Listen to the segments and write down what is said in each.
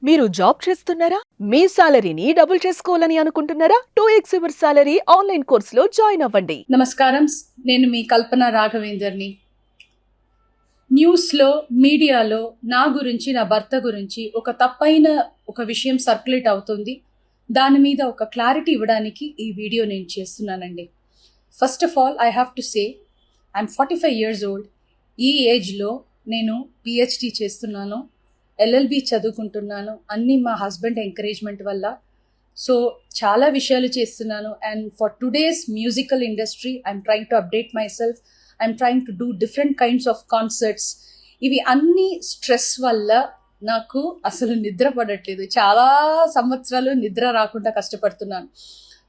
మీరు జాబ్ చేస్తున్నారా? మీ సాలరీని డబుల్ చేసుకోవాలని అనుకుంటున్నారా? 2x యువర్ సాలరీ ఆన్లైన్ కోర్సులో జాయిన్ అవ్వండి. నమస్కారం, నేను మీ కల్పన రాఘవేందర్ని. న్యూస్లో, మీడియాలో నా గురించి, నా భర్త గురించి ఒక తప్పైన ఒక విషయం సర్క్యులేట్ అవుతుంది. దాని మీద ఒక క్లారిటీ ఇవ్వడానికి ఈ వీడియో నేను చేస్తున్నానండి. First of all I have to say I'm 45 years old. ఈ ఏజ్లో నేను పిహెచ్డి చేస్తున్నాను, ఎల్ఎల్బి చదువుకుంటున్నాను. అన్నీ మా హస్బెండ్ ఎంకరేజ్మెంట్ వల్ల. సో చాలా విషయాలు చేస్తున్నాను. And for today's musical industry I'm trying to update my self. I'm trying to do different kinds of concerts. ఇవి అన్ని స్ట్రెస్ వల్ల నాకు అసలు నిద్ర పడట్లేదు. చాలా సంవత్సరాలు నిద్ర రాకుండా కష్టపడుతున్నాను.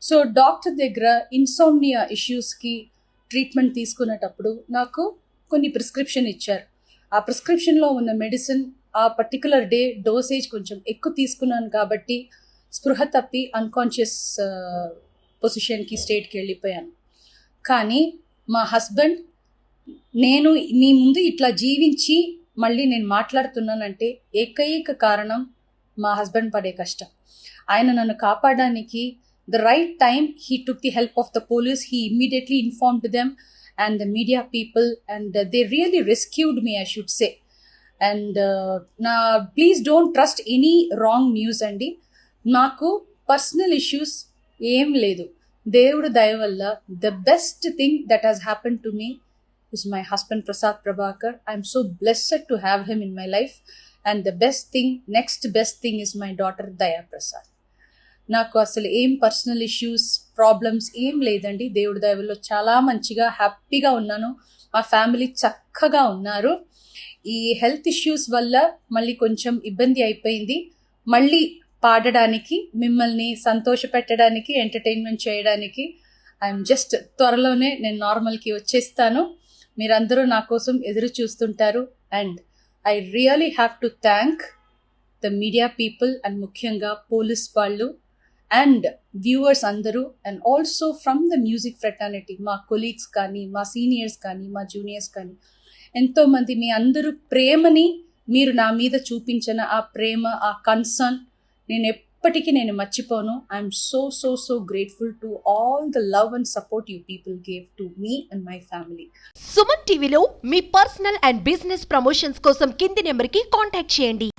సో డాక్టర్ దగ్గర ఇన్సోమ్నియా ఇష్యూస్కి ట్రీట్మెంట్ తీసుకునేటప్పుడు నాకు కొన్ని ప్రిస్క్రిప్షన్ ఇచ్చారు. ఆ ప్రిస్క్రిప్షన్లో ఉన్న మెడిసిన్ ఆ పర్టికులర్ డే డోసేజ్ కొంచెం ఎక్కువ తీసుకున్నాను కాబట్టి స్పృహ తప్పి అన్కాన్షియస్ పొజిషన్కి స్టేట్కి వెళ్ళిపోయాను. కానీ మా హస్బెండ్, నేను మీ ముందు ఇట్లా జీవించి మళ్ళీ నేను మాట్లాడుతున్నానంటే ఏకైక కారణం మా హస్బెండ్ పడే కష్టం. ఆయన నన్ను కాపాడడానికి the right time he took the help of the police. He immediately informed them and the media people, and they really rescued me, I should say. And now please don't trust any wrong news andi. Naku personal issues em ledu. Devudu daya valla the best thing that has happened to me is my husband Prasad Prabhakar. I'm so blessed to have him in my life, and the next best thing is my daughter Daya Prasad. నాకు అసలు ఏం personal issues, problems ఏం లేదండి. దేవుడి దయవల్లో చాలా మంచిగా హ్యాపీగా ఉన్నాను. మా ఫ్యామిలీ చక్కగా ఉన్నారు. ఈ హెల్త్ ఇష్యూస్ వల్ల మళ్ళీ కొంచెం ఇబ్బంది అయిపోయింది. మళ్ళీ పాడడానికి, మిమ్మల్ని సంతోష పెట్టడానికి, ఎంటర్టైన్మెంట్ చేయడానికి ఐఎమ్ జస్ట్ త్వరలోనే నేను నార్మల్కి వచ్చేస్తాను. మీరందరూ నా కోసం ఎదురు చూస్తుంటారు. And I really have to thank the media people, and ముఖ్యంగా పోలీస్ వాళ్ళు అండ్ వ్యూవర్స్ అందరూ, and also from the music fraternity, మా కొలీగ్స్ కానీ, మా సీనియర్స్ కానీ, మా జూనియర్స్ కానీ, ఎంతోమంది మీ అందరూ ప్రేమని, మీరు నా మీద చూపించిన ఆ ప్రేమ, ఆ కన్సర్న్ నేను ఎప్పటికీ మర్చిపోను. I'm so so so grateful to all the love and support you people gave to me and my family. Suman టీవీలో మీ పర్సనల్ అండ్ బిజినెస్ ప్రమోషన్స్ కోసం కింది నెంబర్కి కాంటాక్ట్ చేయండి.